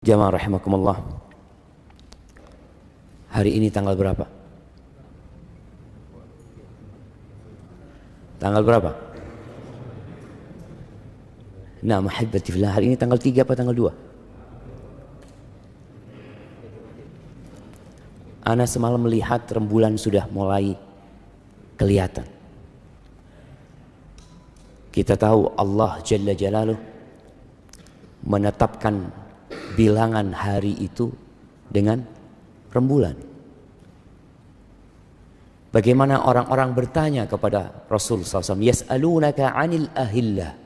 Jamaah rahimakumullah. Hari ini tanggal berapa? Tanggal berapa? Nah, mahabbati fillah, hari ini tanggal 3 apa tanggal 2? Ana semalam melihat rembulan sudah mulai kelihatan. Kita tahu Allah Jalla Jalaluh menetapkan bilangan hari itu dengan rembulan. Bagaimana orang-orang bertanya kepada Rasul SAW, yas'alunaka 'anil ahillah.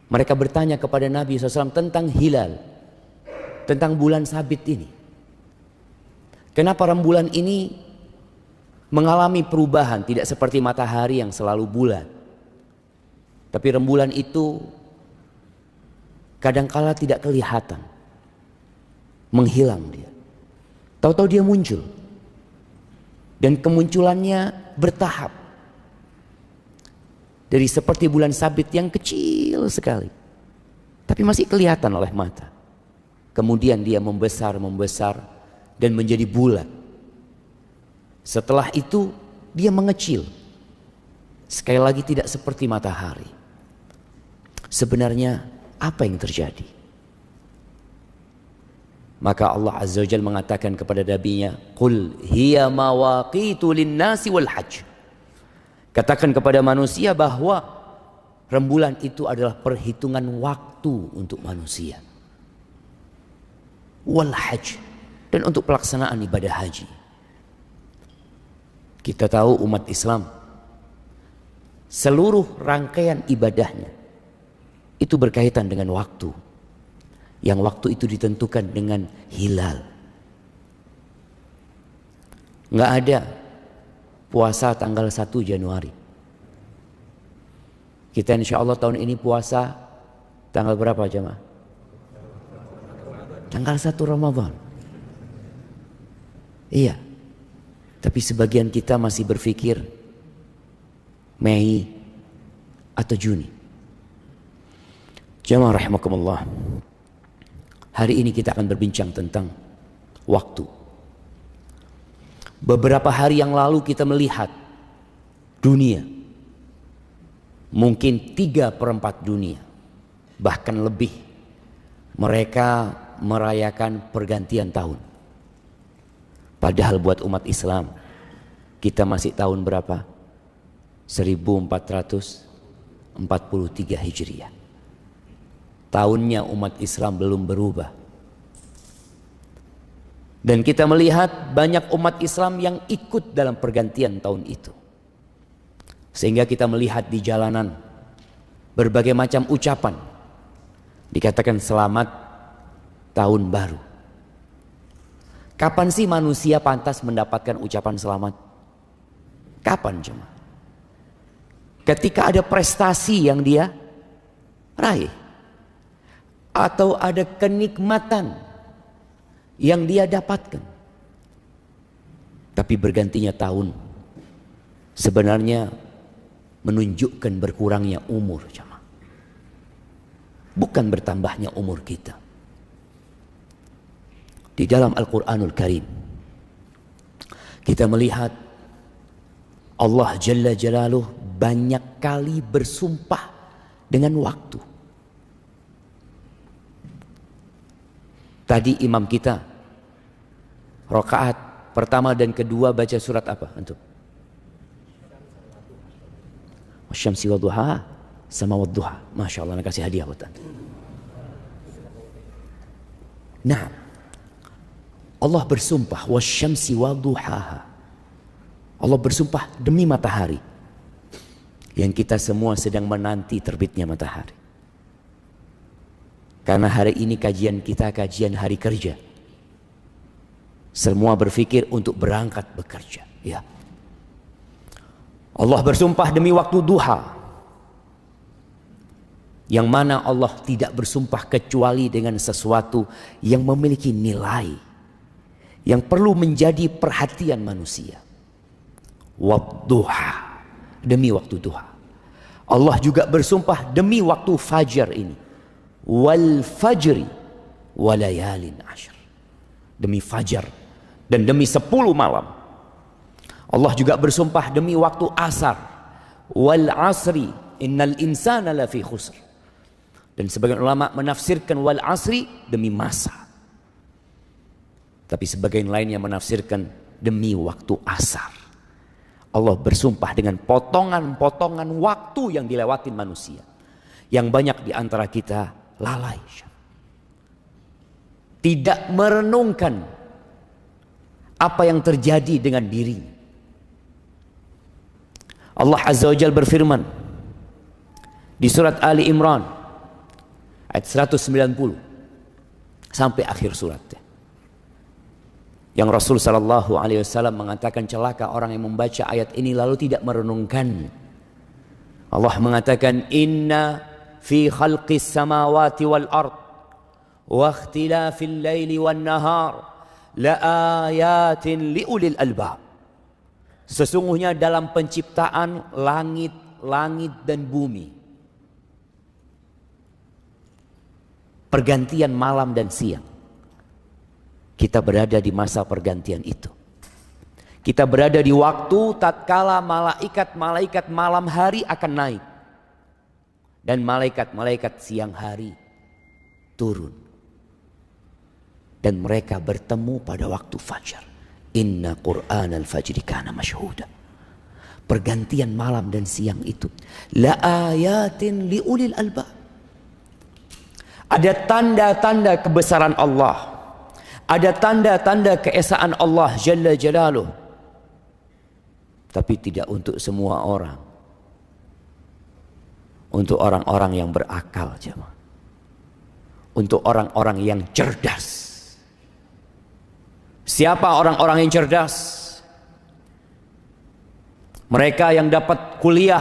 Mereka bertanya kepada Nabi SAW tentang hilal, tentang bulan sabit ini. Kenapa rembulan ini mengalami perubahan, tidak seperti matahari yang selalu bulat. Tapi rembulan itu kadangkala tidak kelihatan, menghilang dia. Tahu-tahu dia muncul, dan kemunculannya bertahap. Dari seperti bulan sabit yang kecil sekali, tapi masih kelihatan oleh mata. Kemudian dia membesar dan menjadi bulat. Setelah itu dia mengecil. Sekali lagi tidak seperti matahari. Sebenarnya apa yang terjadi? Maka Allah Azza wa Jalla mengatakan kepada nabinya, "Qul hiya mawaqitu lin-nasi wal hajj." Katakan kepada manusia bahwa rembulan itu adalah perhitungan waktu untuk manusia. Wal hajj, dan untuk pelaksanaan ibadah haji. Kita tahu umat Islam seluruh rangkaian ibadahnya itu berkaitan dengan waktu. Yang waktu itu ditentukan dengan hilal. Nggak ada puasa tanggal 1 Januari. Kita insya Allah tahun ini puasa tanggal berapa jemaah? Tanggal 1 Ramadan. Iya. Tapi sebagian kita masih berpikir Mei atau Juni. Jamaah rahimakumullah. Hari ini kita akan berbincang tentang waktu. Beberapa hari yang lalu kita melihat dunia, mungkin 3/4 dunia, bahkan lebih, mereka merayakan pergantian tahun. Padahal buat umat Islam, kita masih tahun berapa? 1443 Hijriah. Tahunnya umat Islam belum berubah. Dan kita melihat banyak umat Islam yang ikut dalam pergantian tahun itu. Sehingga kita melihat di jalanan berbagai macam ucapan. Dikatakan selamat tahun baru. Kapan sih manusia pantas mendapatkan ucapan selamat? Kapan cuma? Ketika ada prestasi yang dia raih, atau ada kenikmatan yang dia dapatkan. Tapi bergantinya tahun sebenarnya menunjukkan berkurangnya umur, bukan bertambahnya umur kita. Di dalam Al-Quranul Karim kita melihat Allah Jalla Jalaluh banyak kali bersumpah dengan waktu. Tadi imam kita rakaat pertama dan kedua baca surat apa antum? Wasyamsi wadduha, sama wadduha. Masya Allah, nak kasih hadiah buat anda. Nah, Allah bersumpah wasyamsi wadduha. Allah bersumpah demi matahari yang kita semua sedang menanti terbitnya matahari. Karena hari ini kajian kita kajian hari kerja. Semua berpikir untuk berangkat bekerja. Ya. Allah bersumpah demi waktu duha. Yang mana Allah tidak bersumpah kecuali dengan sesuatu yang memiliki nilai. Yang perlu menjadi perhatian manusia. Wadduha. Demi waktu duha. Allah juga bersumpah demi waktu fajar ini. Wal fajri, walayalin ashr. Demi fajar dan demi 10 malam. Allah juga bersumpah demi waktu asar. Wal asri innal insana lafi khusr. Dan sebagian ulama menafsirkan wal asri demi masa. Tapi sebagian lainnya menafsirkan demi waktu asar. Allah bersumpah dengan potongan-potongan waktu yang dilewatin manusia. Yang banyak di antara kita lalai. Tidak merenungkan apa yang terjadi dengan dirinya. Allah Azza wa Jalla berfirman di surat Ali Imran ayat 190 sampai akhir suratnya. Yang Rasul sallallahu alaihi wasallam mengatakan celaka orang yang membaca ayat ini lalu tidak merenungkannya. Allah mengatakan inna fi khalqis samawati wal ard wa ikhtilafil laili wan nahar la ayatin liulil albab. Sesungguhnya dalam penciptaan langit dan bumi, pergantian malam dan siang, kita berada di masa pergantian itu. Kita berada di waktu tatkala malaikat-malaikat malam hari akan naik dan malaikat-malaikat siang hari turun, dan mereka bertemu pada waktu fajar. Inna Qur'anal fajri kana mashhuda. Pergantian malam dan siang itu la ayatin liulil albab. Ada tanda-tanda kebesaran Allah. Ada tanda-tanda keesaan Allah Jalla Jalaluh. Tapi tidak untuk semua orang. Untuk orang-orang yang berakal, jemaah. Untuk orang-orang yang cerdas. Siapa orang-orang yang cerdas? Mereka yang dapat kuliah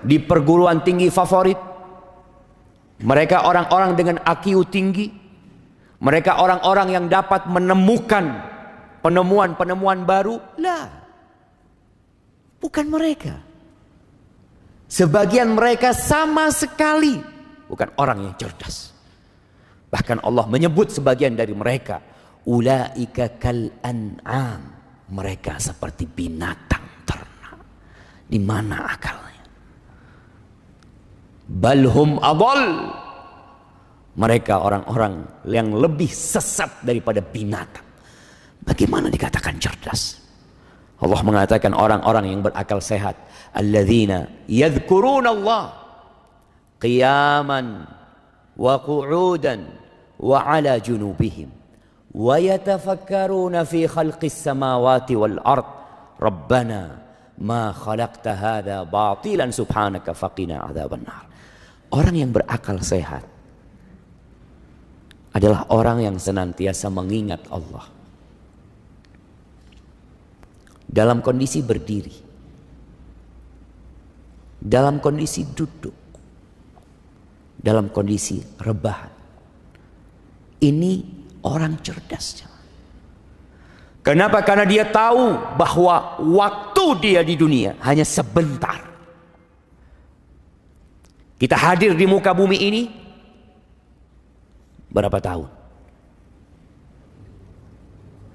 di perguruan tinggi favorit. Mereka orang-orang dengan IQ tinggi. Mereka orang-orang yang dapat menemukan penemuan-penemuan baru. Lah, bukan mereka. Sebagian mereka sama sekali bukan orang yang cerdas. Bahkan Allah menyebut sebagian dari mereka, ulaika kal an'am. Mereka seperti binatang ternak. Di mana akalnya? Balhum adall. Mereka orang-orang yang lebih sesat daripada binatang. Bagaimana dikatakan cerdas? Allah mengatakan orang-orang yang berakal sehat, alladzina yadhkuruna Allah qiyaman wa qu'udan wa ala junubihim wa yatafakkaruna fi khalqis samawati wal ard rabbana ma khalaqta hadza batilan subhanaka faqina adzaban nar. Orang yang berakal sehat adalah orang yang senantiasa mengingat Allah dalam kondisi berdiri, dalam kondisi duduk, dalam kondisi rebahan. Ini orang cerdas. Kenapa? Karena dia tahu bahwa waktu dia di dunia hanya sebentar. Kita hadir di muka bumi ini berapa tahun?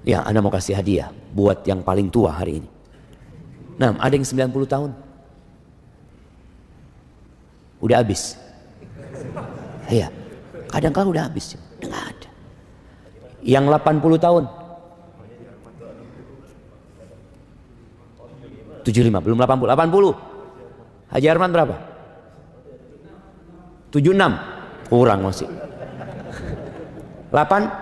Ya, Anda mau kasih hadiah buat yang paling tua hari ini. Nah, ada yang 90 tahun. Udah habis. Iya. Kadang-kadang udah habis. Enggak ada. Yang 80 tahun. 75, belum 80. 80. Haji Arman berapa? 76. Kurang masih. 8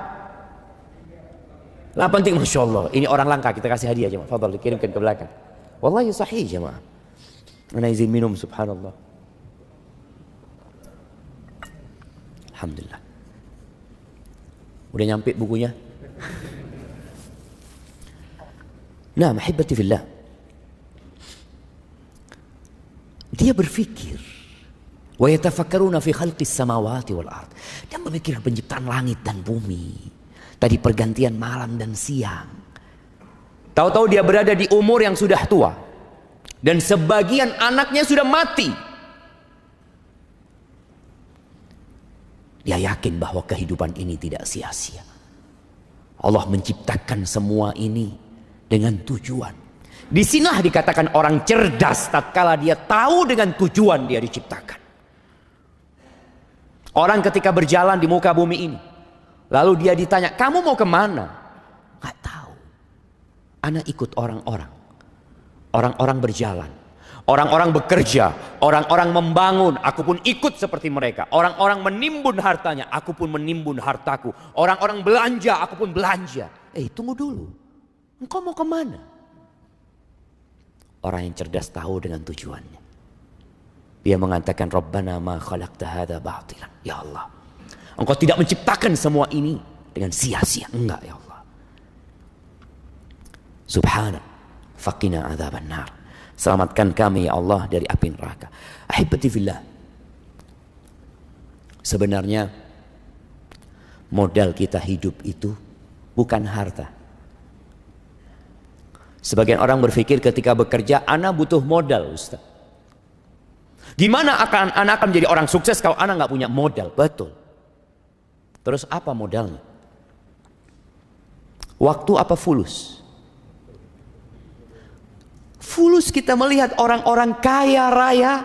Masya Allah. Ini orang langka, kita kasih hadiah jemaah. Fadhal dikirimkan ke belakang. Wallahi sahih jemaah. Ana izin minum, subhanallah. Alhamdulillah. Udah nyampe bukunya? Nah, mahibati fillah. Dia berfikir, wa yatafakkaruna fi khalqis samawati wal ard. Dia berpikir penciptaan langit dan bumi. Tadi pergantian malam dan siang. Tahu-tahu dia berada di umur yang sudah tua. Dan sebagian anaknya sudah mati. Dia yakin bahwa kehidupan ini tidak sia-sia. Allah menciptakan semua ini dengan tujuan. Di sinilah dikatakan orang cerdas tatkala dia tahu dengan tujuan dia diciptakan. Orang ketika berjalan di muka bumi ini, lalu dia ditanya, kamu mau kemana? Gak tahu. Ana ikut orang-orang. Orang-orang berjalan, orang-orang bekerja, orang-orang membangun, aku pun ikut seperti mereka. Orang-orang menimbun hartanya, aku pun menimbun hartaku. Orang-orang belanja, aku pun belanja. Tunggu dulu, engkau mau kemana? Orang yang cerdas tahu dengan tujuannya. Dia mengatakan, Rabbana ma khalaqta hadza batilan. Ya Allah, engkau tidak menciptakan semua ini dengan sia-sia. Enggak ya Allah. Subhanak. Faqina adzaban nar. Selamatkan kami ya Allah dari api neraka. Ahibati fillah. Sebenarnya modal kita hidup itu bukan harta. Sebagian orang berpikir ketika bekerja, ana butuh modal, Ustaz. Gimana ana akan menjadi orang sukses kalau ana nggak punya modal? Betul. Terus apa modalnya? Waktu apa fulus? Fulus kita melihat orang-orang kaya raya,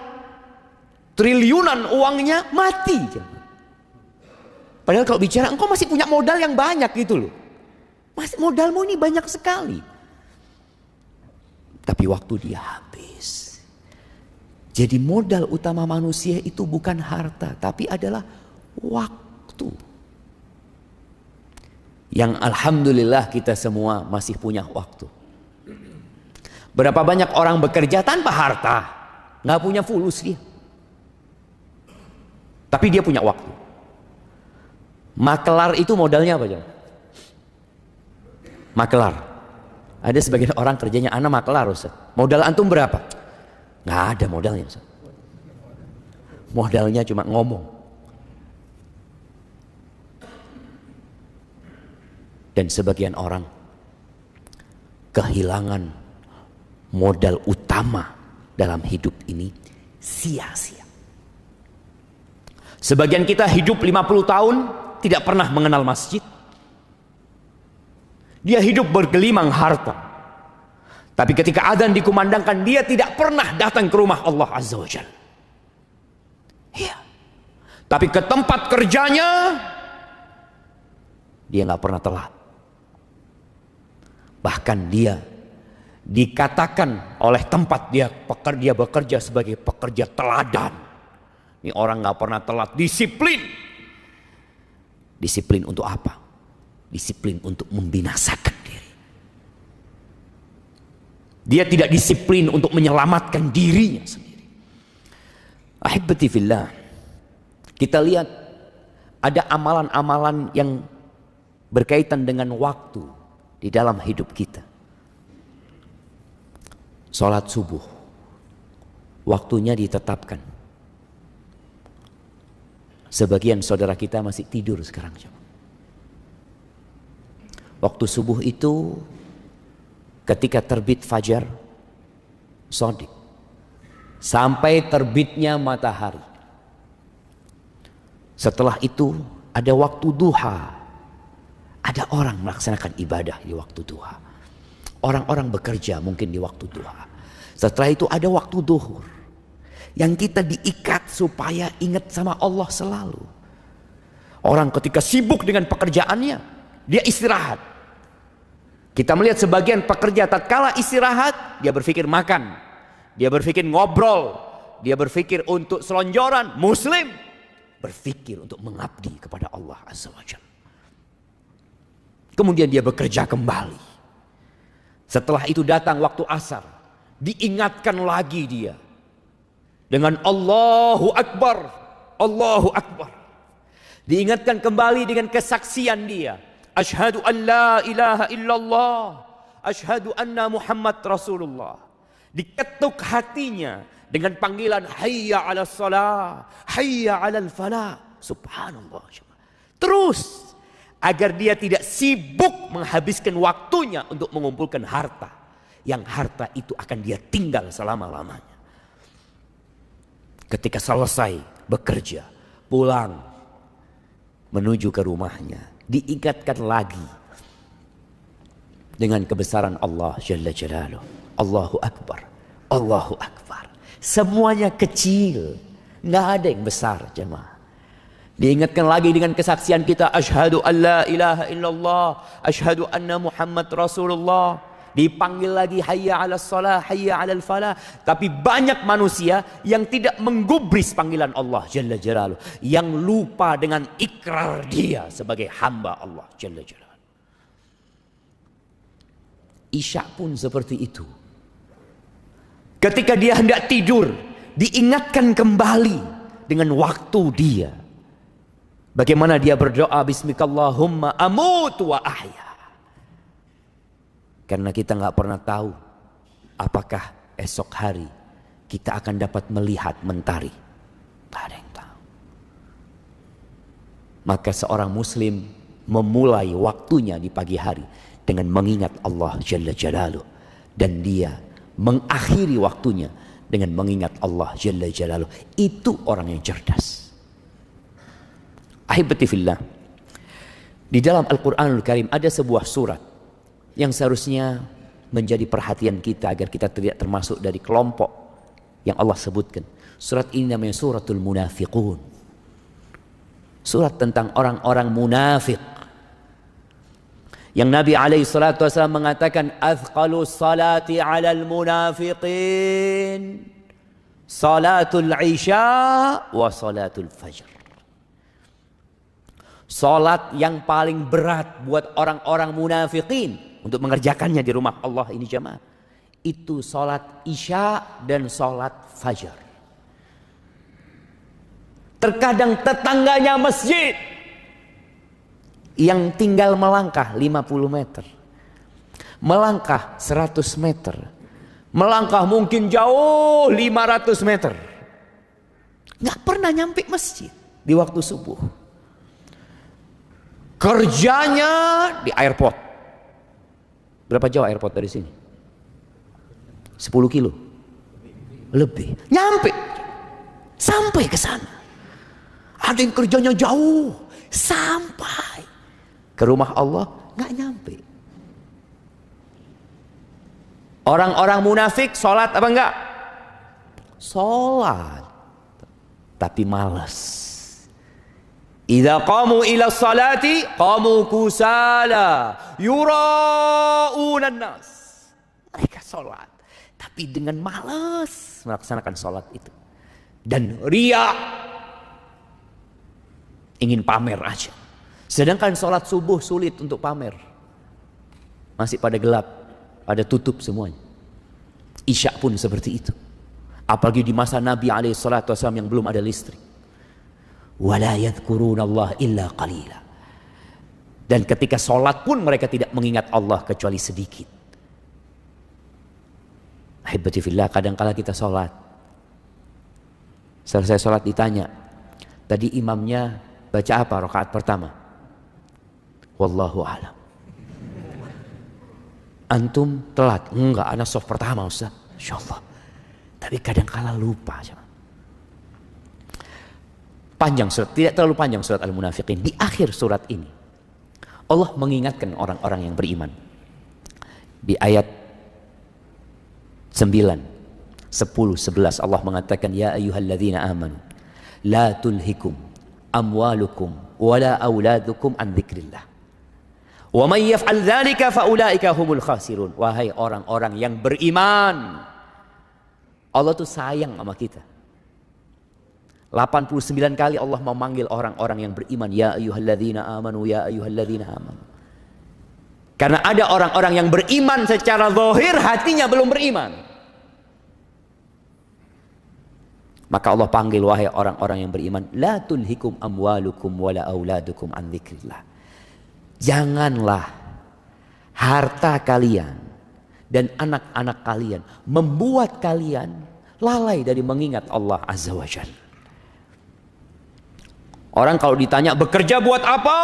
triliunan uangnya mati. Padahal kalau bicara engkau masih punya modal yang banyak gitu loh. Masih modalmu ini banyak sekali. Tapi waktu dia habis. Jadi modal utama manusia itu bukan harta, tapi adalah waktu. Yang alhamdulillah kita semua masih punya waktu. Berapa banyak orang bekerja tanpa harta, nggak punya fulus dia. Tapi dia punya waktu. Makelar itu modalnya apa aja? Makelar. Ada sebagian orang kerjanya ana makelar, Ustaz. Modal antum berapa? Nggak ada modalnya, Ustaz. Modalnya cuma ngomong. Dan sebagian orang kehilangan modal utama dalam hidup ini sia-sia. Sebagian kita hidup 50 tahun tidak pernah mengenal masjid. Dia hidup bergelimang harta. Tapi ketika adzan dikumandangkan, dia tidak pernah datang ke rumah Allah Azza wa Jalla. Iya. Tapi ke tempat kerjanya dia nggak pernah telat. Bahkan dia dikatakan oleh tempat dia bekerja sebagai pekerja teladan. Ini orang nggak pernah telat, disiplin. Disiplin untuk apa? Disiplin untuk membinasakan diri. Dia tidak disiplin untuk menyelamatkan dirinya sendiri. Ahibati fillah. Kita lihat ada amalan-amalan yang berkaitan dengan waktu di dalam hidup kita. Salat subuh, waktunya ditetapkan. Sebagian saudara kita masih tidur sekarang. Waktu subuh itu ketika terbit fajar shadiq sampai terbitnya matahari. Setelah itu ada waktu duha. Ada orang melaksanakan ibadah di waktu duha. Orang-orang bekerja mungkin di waktu duha. Setelah itu ada waktu duhur. Yang kita diikat supaya ingat sama Allah selalu. Orang ketika sibuk dengan pekerjaannya, dia istirahat. Kita melihat sebagian pekerja tatkala istirahat, dia berpikir makan. Dia berpikir ngobrol. Dia berpikir untuk selonjoran. Muslim berpikir untuk mengabdi kepada Allah Azza wa Jalla. Kemudian dia bekerja kembali. Setelah itu datang waktu asar. Diingatkan lagi dia. Dengan Allahu Akbar. Allahu Akbar. Diingatkan kembali dengan kesaksian dia. Asyhadu an la ilaha illallah. Asyhadu anna Muhammad Rasulullah. Diketuk hatinya dengan panggilan hayya 'alas shalah, hayya 'alal falah. Subhanallah. Terus agar dia tidak sibuk menghabiskan waktunya untuk mengumpulkan harta. Yang harta itu akan dia tinggal selama-lamanya. Ketika selesai bekerja, pulang, menuju ke rumahnya, diingatkan lagi dengan kebesaran Allah Jalla Jalaluh. Allahu Akbar, Allahu Akbar. Semuanya kecil, nggak ada yang besar jemaah. Diingatkan lagi dengan kesaksian kita, asyhadu an la ilaha illallah, asyhadu anna Muhammad Rasulullah. Dipanggil lagi hayya 'alas shalah, hayya 'alal falah. Tapi banyak manusia yang tidak menggubris panggilan Allah Jalla Jalaluh, yang lupa dengan ikrar dia sebagai hamba Allah Jalla Jalaluh. Isya pun seperti itu. Ketika dia hendak tidur, diingatkan kembali dengan waktu dia. Bagaimana dia berdoa, bismikallahumma amutu wa ahya. Karena kita nggak pernah tahu apakah esok hari kita akan dapat melihat mentari. Tak ada yang tahu. Maka seorang muslim memulai waktunya di pagi hari dengan mengingat Allah Jalla Jalaluh. Dan dia mengakhiri waktunya dengan mengingat Allah Jalla Jalaluh. Itu orang yang cerdas. Ahibati fillah. Di dalam Al-Quranul Karim ada sebuah surat yang seharusnya menjadi perhatian kita agar kita tidak termasuk dari kelompok yang Allah sebutkan. Surat ini namanya Suratul Munafiqun. Surat tentang orang-orang munafik. Yang Nabi SAW mengatakan, Athqalu salati alal munafiqin salatul isya wa salatul fajr. Salat yang paling berat buat orang-orang munafikin untuk mengerjakannya di rumah Allah ini jemaah, itu salat isya dan salat fajar. Terkadang tetangganya masjid yang tinggal melangkah 50 meter, melangkah 100 meter, melangkah mungkin jauh 500 meter, nggak pernah nyampe masjid di waktu subuh. Kerjanya di airport. Berapa jauh airport dari sini? 10 kilo? Lebih. Nyampe. Sampai ke sana. Ada yang kerjanya jauh. Sampai ke rumah Allah nggak nyampe. Orang-orang munafik sholat apa enggak? Sholat. Tapi malas. Idza qamu ila salati qamu kusala yura'unan nas. Mereka sholat tapi dengan malas melaksanakan sholat itu. Dan riya, ingin pamer aja. Sedangkan sholat subuh sulit untuk pamer. Masih pada gelap, pada tutup semuanya. Isya pun seperti itu. Apalagi di masa Nabi SAW yang belum ada listrik. Wala yadhkurunallah illa qalila. Dan ketika sholat pun mereka tidak mengingat Allah kecuali sedikit. Ahibati fillah, kadangkala kita sholat, selesai sholat ditanya, tadi imamnya baca apa rakaat pertama? Wallahu a'lam. Antum telat? Enggak, anak soft pertama Ustaz. Insyaallah. Tapi kadangkala lupa. Panjang surat, tidak terlalu panjang surat Al-Munafiqin. Di akhir surat ini Allah mengingatkan orang-orang yang beriman. Di ayat 9, 10, 11 Allah mengatakan, ya ayyuhalladzina amanu la tulhikum amwalukum wala auladukum an dzikrillah wa may yaf'al dzalika fa ulaika humul khasirun. Wahai orang-orang yang beriman, Allah tuh sayang sama kita. 89 kali Allah memanggil orang-orang yang beriman, ya ayyuhalladzina amanu, ya ayyuhalladzina amanu. Karena ada orang-orang yang beriman secara zahir, hatinya belum beriman. Maka Allah panggil, wahai orang-orang yang beriman, la tulhikum amwalukum wala auladukum an dzikrillah. Janganlah harta kalian dan anak-anak kalian membuat kalian lalai dari mengingat Allah Azza wa Jalla. Orang kalau ditanya bekerja buat apa?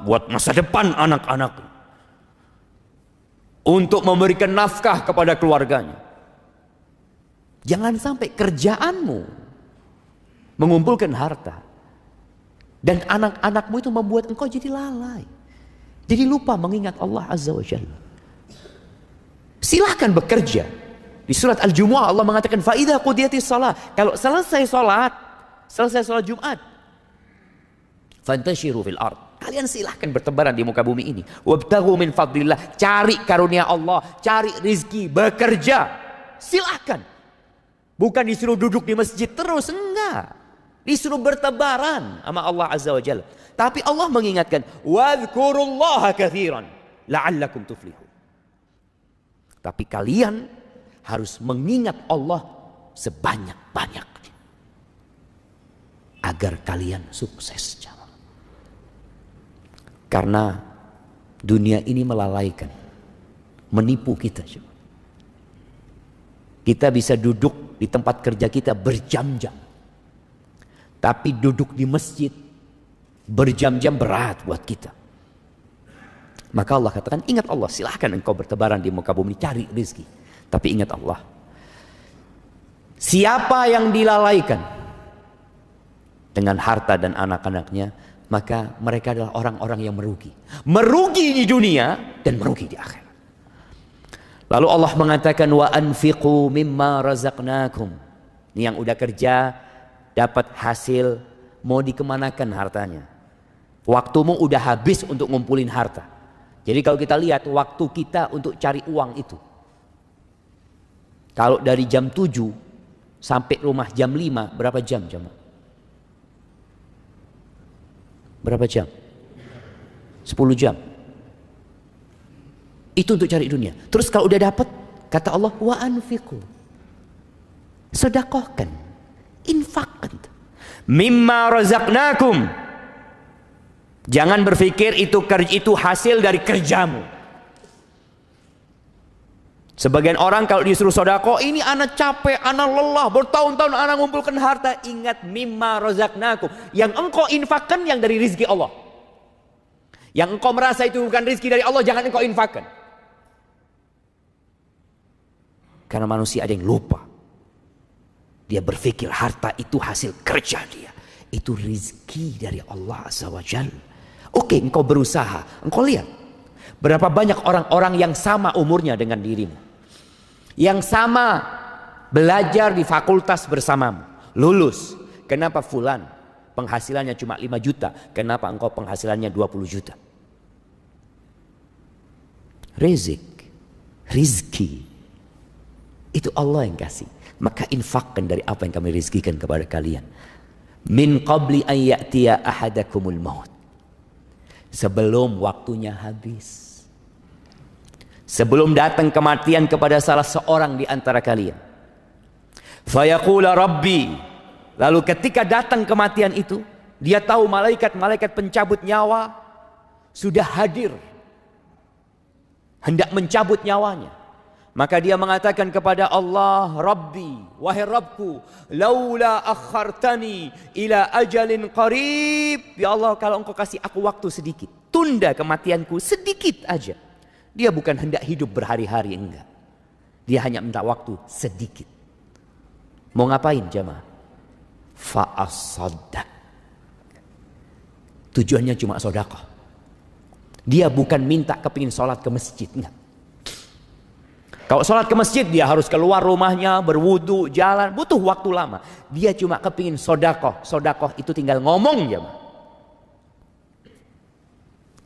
Buat masa depan anak-anak. Untuk memberikan nafkah kepada keluarganya. Jangan sampai kerjaanmu mengumpulkan harta. Dan anak-anakmu itu membuat engkau jadi lalai. Jadi lupa mengingat Allah Azza wa Jalla. Silahkan bekerja. Di surat Al-Jumu'ah Allah mengatakan فَإِذَا قُضِيَتِ الصَّلَاةِ, kalau selesai sholat Jumat, فَانْتَشِرُوا فِي الْأَرْضِ, kalian silahkan bertebaran di muka bumi ini. وَابْتَغُوا مِنْ فَضْلِ اللَّهِ, cari karunia Allah, cari rizki, bekerja. Silahkan. Bukan disuruh duduk di masjid terus, enggak. Disuruh bertebaran sama Allah Azza wa Jalla. Tapi Allah mengingatkan, وَاذْكُرُوا اللَّهَ كَثِيرًا لَعَلَّكُمْ تُفْلِحُونَ. Tapi kalian harus mengingat Allah sebanyak-banyaknya agar kalian sukses. Karena dunia ini melalaikan, menipu kita. Kita bisa duduk di tempat kerja kita berjam-jam, tapi duduk di masjid berjam-jam berat buat kita. Maka Allah katakan, ingat Allah, silahkan engkau bertebaran di muka bumi, cari rezeki. Tapi ingat Allah. Siapa yang dilalaikan dengan harta dan anak-anaknya, maka mereka adalah orang-orang yang merugi. Merugi di dunia dan merugi di akhirat. Lalu Allah mengatakan, wa anfiqu mimma razaqnakum. Ini yang udah kerja, dapat hasil, mau dikemanakan hartanya. Waktumu udah habis untuk ngumpulin harta. Jadi kalau kita lihat waktu kita untuk cari uang itu, kalau dari jam 7 sampai rumah jam 5, berapa jam jemaah? Berapa jam? 10 jam. Itu untuk cari dunia. Terus kalau udah dapat, kata Allah, wa anfiqu, sedekahkan, infakkan mimma razaqnakum. Jangan berpikir itu hasil dari kerjamu. Sebagian orang kalau disuruh sedekah, ini anak capek, anak lelah, bertahun-tahun anak ngumpulkan harta. Ingat, mimma razaqnakum, yang engkau infakkan yang dari rezeki Allah. Yang engkau merasa itu bukan rezeki dari Allah, jangan engkau infakkan. Karena manusia ada yang lupa. Dia berpikir harta itu hasil kerja dia. Itu rezeki dari Allah Azza wa Jalla. Oke, engkau berusaha, engkau lihat berapa banyak orang-orang yang sama umurnya dengan dirimu, yang sama belajar di fakultas bersamamu, lulus. Kenapa fulan penghasilannya cuma 5 juta? Kenapa engkau penghasilannya 20 juta? Rizki itu Allah yang kasih. Maka infakkan dari apa yang kami rizkikan kepada kalian. Min qabli an ya'tiya ahadakumul maut, sebelum waktunya habis, sebelum datang kematian kepada salah seorang di antara kalian. Fayaqula rabbi, lalu ketika datang kematian itu, dia tahu malaikat-malaikat pencabut nyawa sudah hadir, hendak mencabut nyawanya. Maka dia mengatakan kepada Allah, Rabbi, wahai Rabbku, laula akhartani ila ajalin qarib. Ya Allah, kalau engkau kasih aku waktu sedikit, tunda kematianku sedikit aja. Dia bukan hendak hidup berhari-hari, enggak. Dia hanya minta waktu sedikit. Mau ngapain jamaah? Fa'asaddaq. Tujuannya cuma sedekah. Dia bukan minta kepingin sholat ke masjid, enggak. Kalau sholat ke masjid dia harus keluar rumahnya, berwudu, jalan, butuh waktu lama. Dia cuma kepingin sedekah. Sedekah itu tinggal ngomong ya.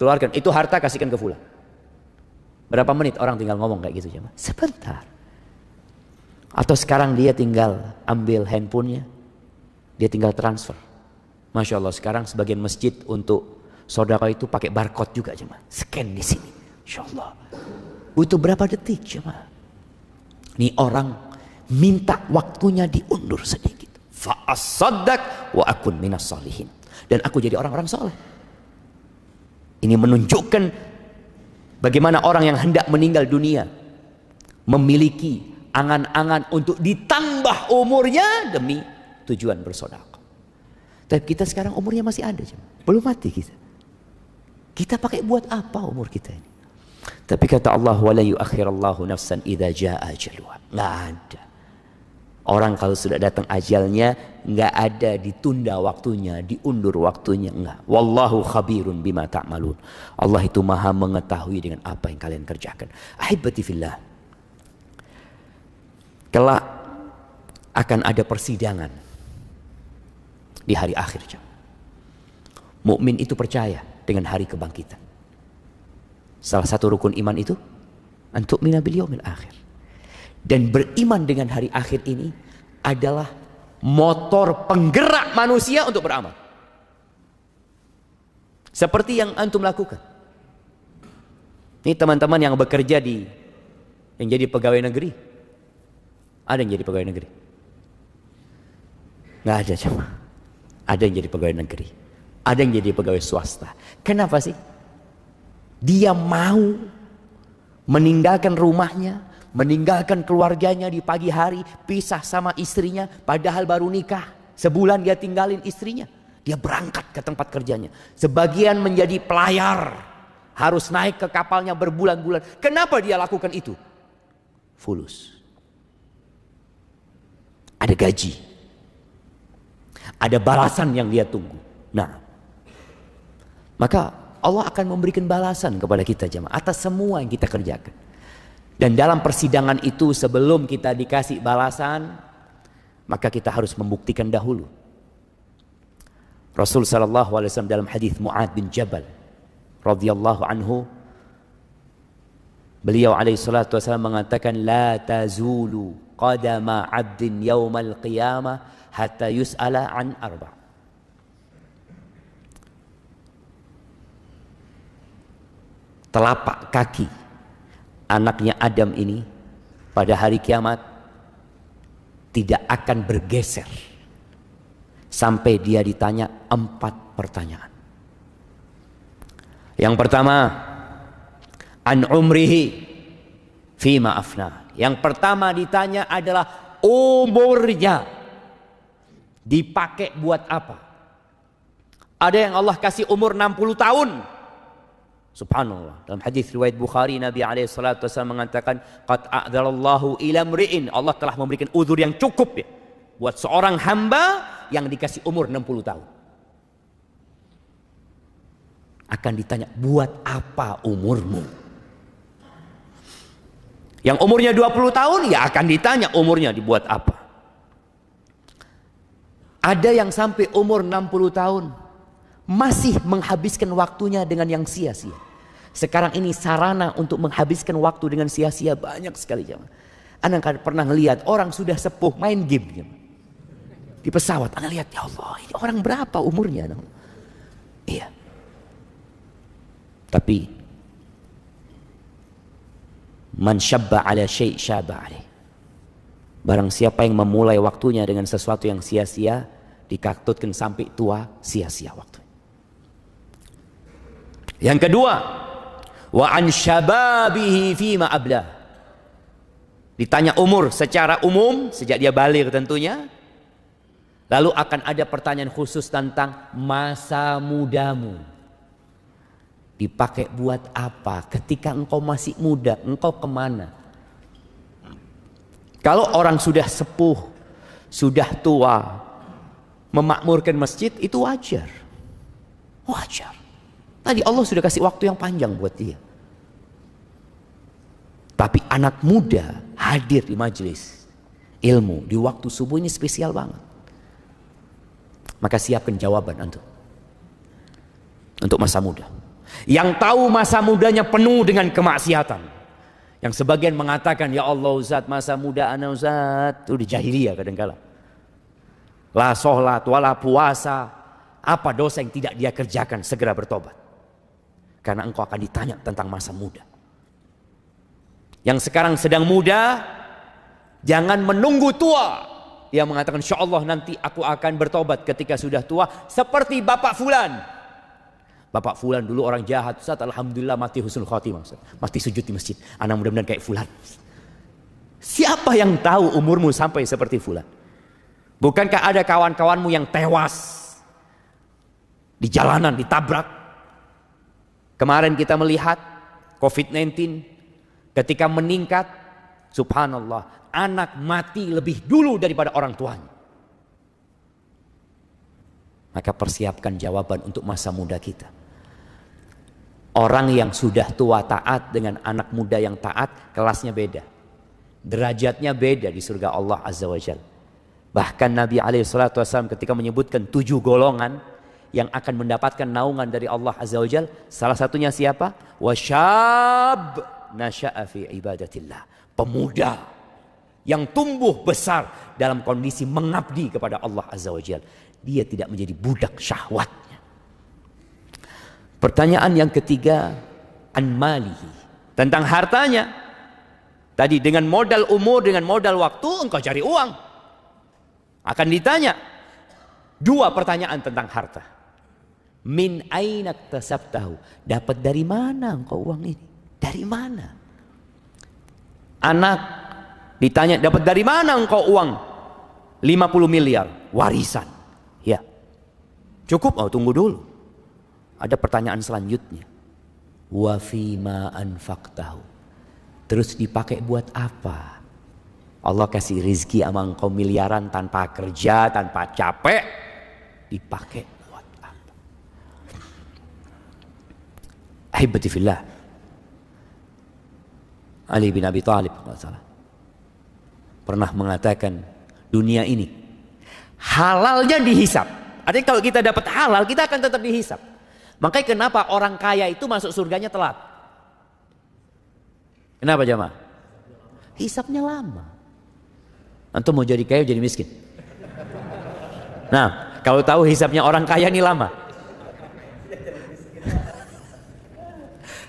Keluarkan, itu harta kasihkan ke fulan. Berapa menit orang tinggal ngomong kayak gitu jemaah? Sebentar. Atau sekarang dia tinggal ambil handphonenya, dia tinggal transfer. Masya Allah, sekarang sebagian masjid untuk sedekah itu pakai barcode juga jemaah. Scan di sini. Masya Allah. Butuh berapa detik jemaah? Ini orang minta waktunya diundur sedikit. Fa'asaddaq wa akun minas salihin. Dan aku jadi orang-orang soleh. Ini menunjukkan bagaimana orang yang hendak meninggal dunia memiliki angan-angan untuk ditambah umurnya demi tujuan bersedekah. Tapi kita sekarang umurnya masih ada, belum mati kita. Kita pakai buat apa umur kita ini? Tapi kata Allah, wala yuakhirallahu nafsan idza jaa ajaluha. Enggak ada. Orang kalau sudah datang ajalnya, nggak ada ditunda waktunya, diundur waktunya, enggak. Wallahu khabirun bima ta'malun. Allah itu maha mengetahui dengan apa yang kalian kerjakan. Ahibati fillah. Kelak akan ada persidangan di hari akhir. Mukmin itu percaya dengan hari kebangkitan. Salah satu rukun iman itu antu'mina bil yaumil akhir. Dan beriman dengan hari akhir ini adalah motor penggerak manusia untuk beramal. Seperti yang antum lakukan. Ini teman-teman yang bekerja yang jadi pegawai negeri. Ada yang jadi pegawai negeri? Nggak ada cuma. Ada yang jadi pegawai negeri. Ada yang jadi pegawai swasta. Kenapa sih? Dia mau meninggalkan rumahnya, meninggalkan keluarganya di pagi hari, pisah sama istrinya, padahal baru nikah. Sebulan dia tinggalin istrinya. Dia berangkat ke tempat kerjanya. Sebagian menjadi pelayar, harus naik ke kapalnya berbulan-bulan. Kenapa dia lakukan itu? Fulus. Ada gaji. Ada balasan yang dia tunggu. Nah, maka Allah akan memberikan balasan kepada kita jemaah atas semua yang kita kerjakan. Dan dalam persidangan itu sebelum kita dikasih balasan, maka kita harus membuktikan dahulu. Rasul sallallahu alaihi wasallam dalam hadis Mu'adz bin Jabal radhiyallahu anhu, beliau alaihi salatu wasallam mengatakan, la tazulu qadama 'abdin yaumal qiyamah hatta yus'ala an arba'. Telapak kaki anaknya Adam ini pada hari kiamat tidak akan bergeser sampai dia ditanya 4 pertanyaan. Yang pertama, an umrihi fima afna. Yang pertama ditanya adalah umurnya dipakai buat apa? Ada yang Allah kasih umur 60 tahun. Subhanallah. Dalam hadis riwayat Bukhari, Nabi alaihissalatu wassalam mengatakan, qad a'dzarallahu ila mri'in, Allah telah memberikan uzur yang cukup ya, buat seorang hamba yang dikasih umur 60 tahun. Akan ditanya, buat apa umurmu? Yang umurnya 20 tahun ya akan ditanya umurnya dibuat apa. Ada yang sampai umur 60 tahun masih menghabiskan waktunya dengan yang sia-sia. Sekarang ini sarana untuk menghabiskan waktu dengan sia-sia banyak sekali jemaah. Anda kan pernah ngelihat orang sudah sepuh main game jemaah. Di pesawat Anda lihat, ya Allah, ini orang berapa umurnya? Iya. Tapi man syabba ala syai' syabba alaih. Barang siapa yang memulai waktunya dengan sesuatu yang sia-sia, dikaktutkan sampai tua sia-sia waktu. Yang kedua, wa an syababihi fima ablah. Ditanya umur secara umum sejak dia baligh tentunya. Lalu akan ada pertanyaan khusus tentang masa mudamu. Dipakai buat apa? Ketika engkau masih muda, engkau kemana? Kalau orang sudah sepuh, sudah tua, memakmurkan masjid, itu wajar. Wajar. Tadi Allah sudah kasih waktu yang panjang buat dia. Tapi anak muda hadir di majelis ilmu di waktu subuh ini spesial banget. Maka siapkan jawaban antum untuk masa muda. Yang tahu masa mudanya penuh dengan kemaksiatan. Yang sebagian mengatakan, ya Allah Ustaz, masa muda ana Ustaz, itu di jahiliyah kadang-kala. La sholat, wala puasa, apa dosa yang tidak dia kerjakan, segera bertobat. Karena engkau akan ditanya tentang masa muda. Yang sekarang sedang muda, jangan menunggu tua. Yang mengatakan, insya Allah nanti aku akan bertobat ketika sudah tua. Seperti Bapak Fulan. Bapak Fulan dulu orang jahat, Ustaz, alhamdulillah mati husnul khotimah, Ustaz. Mati sujud di masjid. Anak mudah-mudahan kayak Fulan. Siapa yang tahu umurmu sampai seperti Fulan? Bukankah ada kawan-kawanmu yang tewas di jalanan, ditabrak? Kemarin kita melihat COVID-19 ketika meningkat, Subhanallah, anak mati lebih dulu daripada orang tuanya. Maka persiapkan jawaban untuk masa muda kita. Orang yang sudah tua taat dengan anak muda yang taat, kelasnya beda. Derajatnya beda di surga Allah Azza wa Jalla. Bahkan Nabi SAW ketika menyebutkan 7 golongan yang akan mendapatkan naungan dari Allah Azza wa Jalla, salah satunya siapa? Wasyab nasya'a fi ibadatillah. Pemuda yang tumbuh besar dalam kondisi mengabdi kepada Allah Azza wa Jalla. Dia tidak menjadi budak syahwatnya. Pertanyaan yang ketiga, an malihi, tentang hartanya. Tadi dengan modal umur, dengan modal waktu engkau cari uang. Akan ditanya 2 pertanyaan tentang harta. Min aina iktasabtahu, dapat dari mana engkau uang ini? Dari mana? Anak ditanya, dapat dari mana engkau uang 50 miliar warisan? Ya. Cukup? Oh, tunggu dulu. Ada pertanyaan selanjutnya. Wa fima anfaqtahu. Terus dipakai buat apa? Allah kasih rizki sama engkau miliaran tanpa kerja, tanpa capek. Dipakai buat apa? Ahibati fillah. Ali bin Abi Thalib pernah mengatakan, dunia ini halalnya dihisap. Artinya kalau kita dapat halal, kita akan tetap dihisap. Makanya kenapa orang kaya itu masuk surganya telat? Kenapa jamaah? Hisapnya lama. Antum mau jadi kaya, jadi miskin. Nah, kalau tahu hisapnya orang kaya ini lama.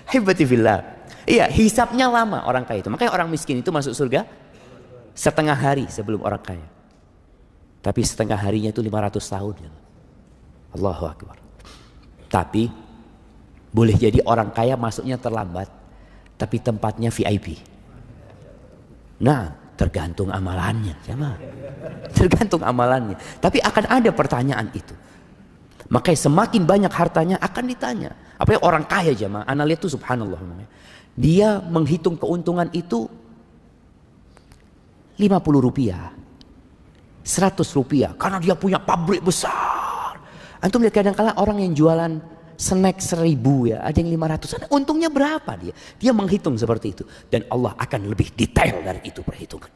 Hebati fillah. Iya, hisapnya lama orang kaya itu. Makanya orang miskin itu masuk surga setengah hari sebelum orang kaya. Tapi setengah harinya itu 500 tahun. Ya. Allahu Akbar. Tapi boleh jadi orang kaya masuknya terlambat, tapi tempatnya VIP. Nah, tergantung amalannya, jamaah. Tergantung amalannya. Tapi akan ada pertanyaan itu. Makanya semakin banyak hartanya akan ditanya. Apalagi orang kaya, jamaah. Ana lihat tuh subhanallah. Dia menghitung keuntungan itu 50 rupiah, 100 rupiah, karena dia punya pabrik besar. Antum lihat kadang-kala orang yang jualan snack 1000 ya, ada yang 500, untungnya berapa dia? Dia menghitung seperti itu. Dan Allah akan lebih detail dari itu perhitungan.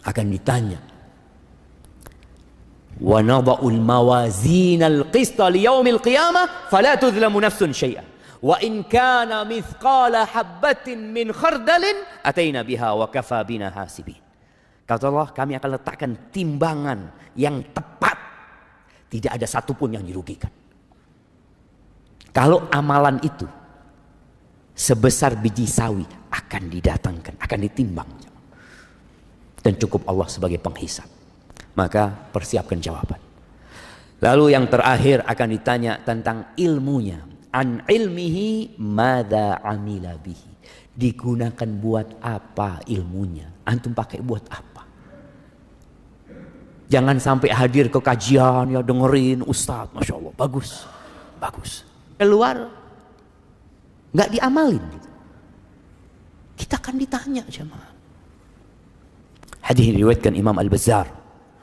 Akan ditanya. Wa nada'ul mawazinal qista liyaumil qiyamah fala tudhlamu nafsun syai'an. Wa in kana mithqala habbatin min khardalin ataina biha wa kafa bina hasibin. Kata Allah, kami akan letakkan timbangan yang tepat. Tidak ada satupun yang dirugikan. Kalau amalan itu sebesar biji sawi akan didatangkan, akan ditimbang. Dan cukup Allah sebagai penghisap. Maka persiapkan jawaban. Lalu yang terakhir akan ditanya tentang ilmunya. An ilmihi madza amila bihi. Digunakan buat apa ilmunya? Antum pakai buat apa? Jangan sampai hadir ke kajian ya dengerin ustadz, masya Allah bagus, bagus. Keluar nggak diamalin. Gitu. Kita akan ditanya jemaah. Hadis diriwayatkan Imam Al-Bazzar,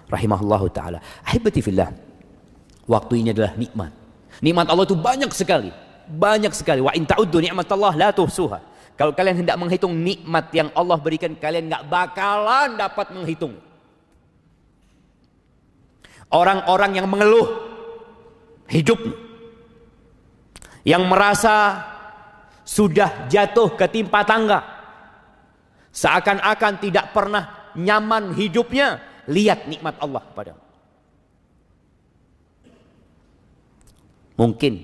rahimahullahu taala. Ahibati fillah. Waktu ini adalah nikmat. Nikmat Allah itu banyak sekali, banyak sekali. Wa in ta'uddu ni'matallah la tuhsuha. Kalau kalian hendak menghitung nikmat yang Allah berikan, kalian nggak bakalan dapat menghitung. Orang-orang yang mengeluh hidupnya, yang merasa sudah jatuh ketimpa tangga, seakan-akan tidak pernah nyaman hidupnya, lihat nikmat Allah padamu. Mungkin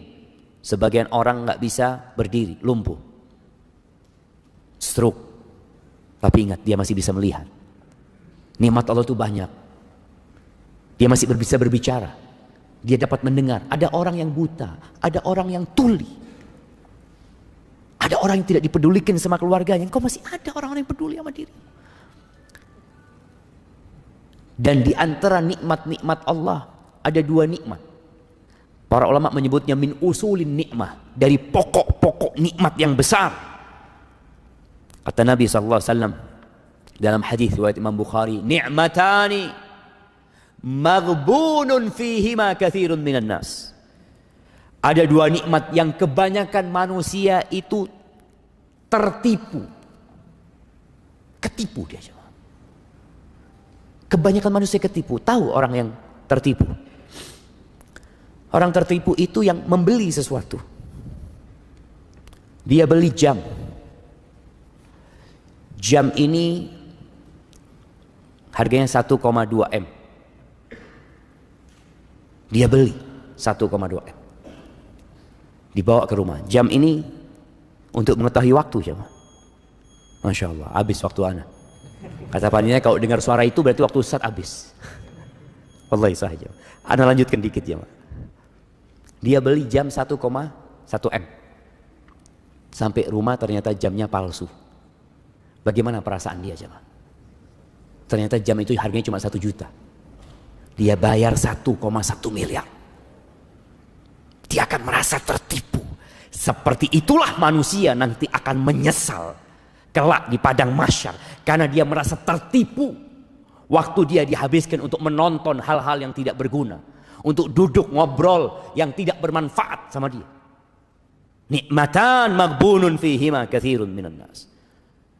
sebagian orang nggak bisa berdiri, lumpuh, stroke, tapi ingat dia masih bisa melihat. Nikmat Allah itu banyak. Dia masih bisa berbicara. Dia dapat mendengar. Ada orang yang buta. Ada orang yang tuli. Ada orang yang tidak dipedulikan sama keluarganya. Kau masih ada orang-orang yang peduli sama diri. Dan di antara nikmat-nikmat Allah ada 2 nikmat. Para ulama menyebutnya min usulin nikmah. Dari pokok-pokok nikmat yang besar. Kata Nabi SAW dalam hadis riwayat Imam Bukhari, ni'matani maghbunun fihima katsirun minan nas. Ada dua nikmat yang kebanyakan manusia itu tertipu. Ketipu dia. Kebanyakan manusia ketipu. Tahu orang yang tertipu? Orang tertipu itu yang membeli sesuatu. Dia beli jam. Jam ini harganya 1,2 M. Dia beli 1,2 M. Dibawa ke rumah. Jam ini untuk mengetahui waktu, jemaah. Masya Allah, habis waktu anak. Kata panitia, kalau dengar suara itu berarti waktu Ustaz habis. Wallahi saja. Ana lanjutkan dikit, jemaah. Dia beli jam 1,1 M. Sampai rumah ternyata jamnya palsu. Bagaimana perasaan dia, jemaah? Ternyata jam itu harganya cuma 1 juta. Dia bayar 1,1 miliar. Dia akan merasa tertipu. Seperti itulah manusia nanti akan menyesal kelak di padang mahsyar, karena dia merasa tertipu. Waktu dia dihabiskan untuk menonton hal-hal yang tidak berguna, untuk duduk ngobrol yang tidak bermanfaat sama dia. Nikmatan maghbunun fihima katsirun minan nas.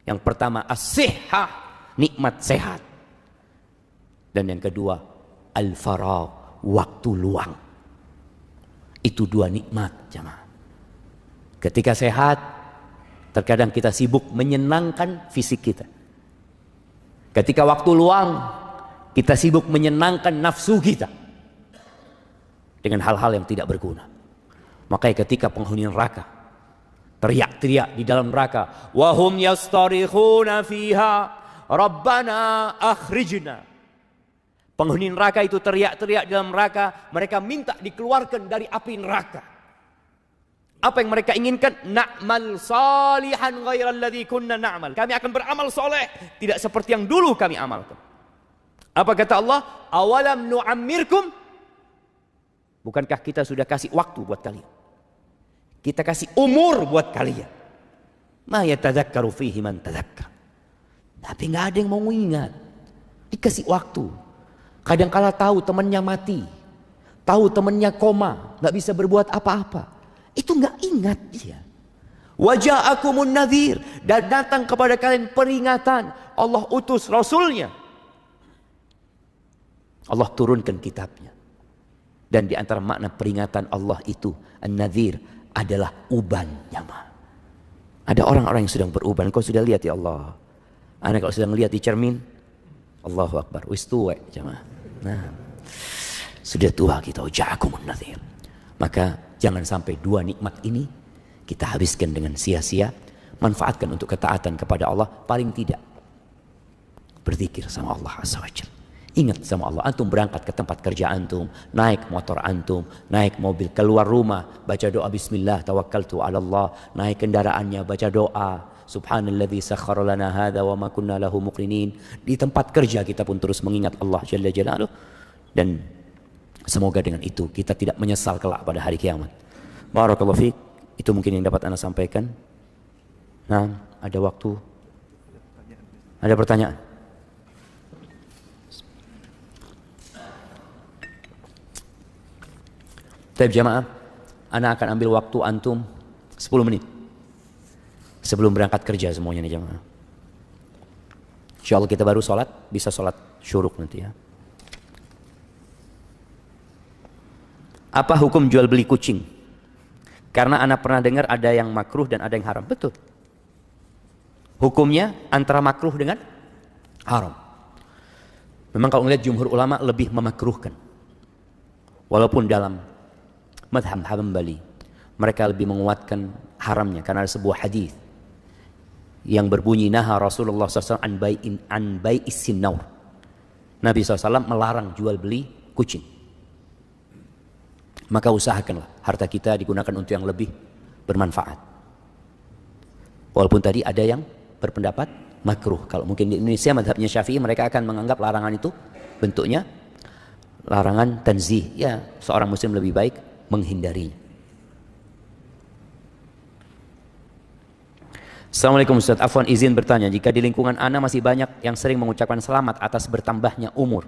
Yang pertama as-sihhah, nikmat sehat. Dan yang kedua al-faragh, waktu luang. Itu dua nikmat, jemaah. Ketika sehat, terkadang kita sibuk menyenangkan fisik kita. Ketika waktu luang, kita sibuk menyenangkan nafsu kita dengan hal-hal yang tidak berguna. Makanya ketika penghuni neraka teriak-teriak di dalam neraka, wahum yastarikhuna fiha rabbana akhrijna. Penghuni neraka itu teriak-teriak di dalam neraka, mereka minta dikeluarkan dari api neraka. Apa yang mereka inginkan? Na'mal salihan ghairal ladzi kunna na'mal. Kami akan beramal soleh, tidak seperti yang dulu kami amalkan. Apa kata Allah? Awalam nu'ammirkum? Bukankah kita sudah kasih waktu buat kalian? Kita kasih umur buat kalian. Ma yatadzakkaru fihi man tadzakkar. Tapi nggak ada yang mau ingat. Dikasih waktu. Kadang-kala tahu temannya mati, tahu temannya koma, nggak bisa berbuat apa-apa. Itu nggak ingat dia. Waja'akumun nadhir, dan datang kepada kalian peringatan. Allah utus Rasulnya. Allah turunkan kitabnya. Dan di antara makna peringatan Allah itu, an-nadhir adalah uban, jamaah. Ada orang-orang yang sedang beruban. Kau sudah lihat ya Allah? Anak kalau sedang lihat di cermin, Allahu Akbar, wis tuwek, jamaah. Nah, sudah tua kita, ja'akumun nadhir. Maka jangan sampai dua nikmat ini kita habiskan dengan sia-sia. Manfaatkan untuk ketaatan kepada Allah. Paling tidak berzikir sama Allah Azza wa Jalla. Ingat sama Allah. Antum berangkat ke tempat kerja antum, naik motor antum, naik mobil, keluar rumah, baca doa bismillah tawakkaltu ala Allah. Naik kendaraannya, baca doa subhanalladzi sakhkhara lana hadza wa ma kunna lahu muqrinin. Di tempat kerja kita pun terus mengingat Allah Jalla Jalaluh. Dan semoga dengan itu kita tidak menyesal kelak pada hari kiamat. Barakallahu fiik. Itu mungkin yang dapat Anda sampaikan. Nah, ada waktu. Ada pertanyaan? Baik jamaah, Anda akan ambil waktu antum 10 menit sebelum berangkat kerja semuanya nih jamaah. Insyaallah kita baru sholat, bisa sholat syuruk nanti ya. Apa hukum jual beli kucing? Karena Anda pernah dengar ada yang makruh dan ada yang haram. Betul. Hukumnya antara makruh dengan haram. Memang kalau melihat jumhur ulama lebih memakruhkan. Walaupun dalam madhab Hambali mereka lebih menguatkan haramnya karena ada sebuah hadis yang berbunyi naha Rasulullah SAW an bai'is sinnaur. Nabi SAW melarang jual beli kucing. Maka usahakanlah harta kita digunakan untuk yang lebih bermanfaat. Walaupun tadi ada yang berpendapat makruh. Kalau mungkin di Indonesia madhabnya Syafi'i, mereka akan menganggap larangan itu bentuknya larangan tanzih. Ya, seorang muslim lebih baik menghindari. Assalamualaikum Ustaz, afwan izin bertanya, jika di lingkungan ana masih banyak yang sering mengucapkan selamat atas bertambahnya umur,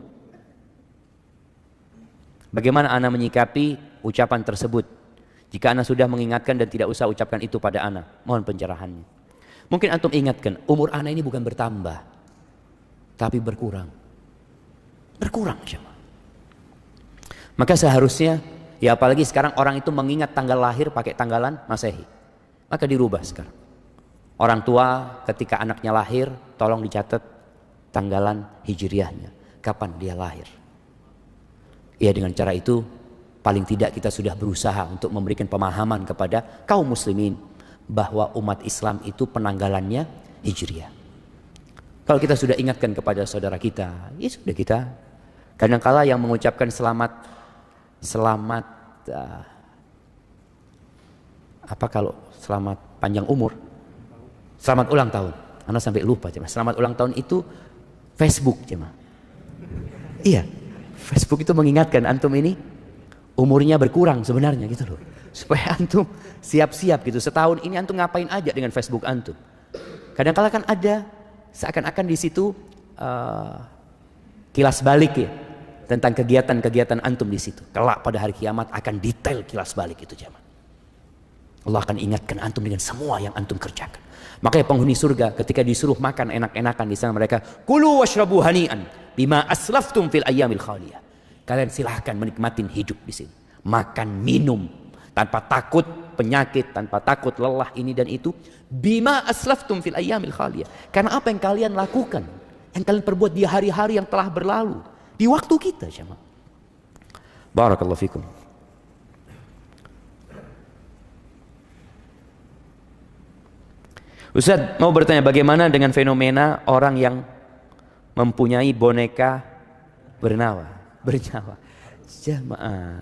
bagaimana ana menyikapi ucapan tersebut? Jika ana sudah mengingatkan dan tidak usah ucapkan itu pada ana, mohon pencerahannya. Mungkin antum ingatkan, umur ana ini bukan bertambah, tapi berkurang. Berkurang cuma. Maka seharusnya, ya apalagi sekarang orang itu mengingat tanggal lahir pakai tanggalan Masehi, maka dirubah sekarang. Orang tua ketika anaknya lahir, tolong dicatat tanggalan hijriahnya, kapan dia lahir. Ya, dengan cara itu paling tidak kita sudah berusaha untuk memberikan pemahaman kepada kaum muslimin bahwa umat Islam itu penanggalannya hijriah. Kalau kita sudah ingatkan kepada saudara kita, ya sudah, kita kadang-kala yang mengucapkan selamat apa kalau selamat panjang umur, selamat ulang tahun, Anda sampai lupa cuma. Selamat ulang tahun itu Facebook cuma. Iya, Facebook itu mengingatkan antum ini umurnya berkurang sebenarnya gitu loh. Supaya antum siap-siap gitu. Setahun ini antum ngapain aja dengan Facebook antum. Kadang-kala kan ada seakan-akan di situ kilas balik ya tentang kegiatan-kegiatan antum di situ. Kelak pada hari kiamat akan detail kilas balik itu jemaah. Allah akan ingatkan antum dengan semua yang antum kerjakan. Makanya penghuni surga ketika disuruh makan enak-enakan di sana mereka, kulu washrabu hani'an bima aslaftum fil ayyamil khaliyah. Kalian silahkan menikmatin hidup di sini. Makan, minum tanpa takut penyakit, tanpa takut lelah ini dan itu. Bima aslaftum fil ayyamil khaliyah. Karena apa yang kalian lakukan, yang kalian perbuat di hari-hari yang telah berlalu, di waktu kita jemaah. Barakallahu fikum. Ustaz mau bertanya, bagaimana dengan fenomena orang yang mempunyai boneka bernyawa? Jemaah,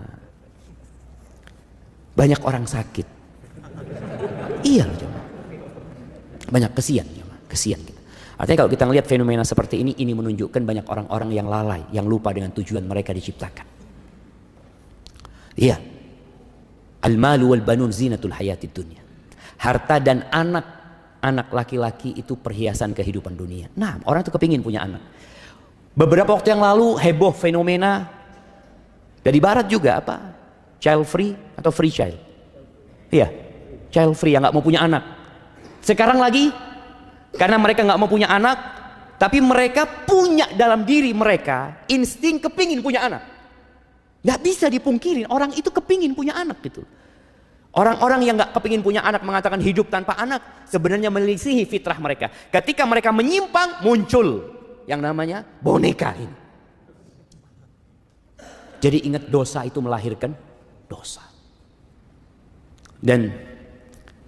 banyak orang sakit. Iya loh jemaah. Banyak kesian jemaah, kesian kita. Artinya kalau kita melihat fenomena seperti ini menunjukkan banyak orang-orang yang lalai, yang lupa dengan tujuan mereka diciptakan. Iya. Al-malu wal banun zinatul hayatid dunya. Harta dan anak laki-laki itu perhiasan kehidupan dunia. Nah, orang itu kepingin punya anak. Beberapa waktu yang lalu heboh fenomena dari barat juga apa? Child free atau free child? Iya, child free yang nggak mau punya anak. Sekarang lagi karena mereka nggak mau punya anak, tapi mereka punya dalam diri mereka insting kepingin punya anak. Nggak bisa dipungkirin orang itu kepingin punya anak gitu. Orang-orang yang gak kepingin punya anak mengatakan hidup tanpa anak sebenarnya melisihi fitrah mereka. Ketika mereka menyimpang muncul yang namanya boneka ini. Jadi ingat, dosa itu melahirkan dosa. Dan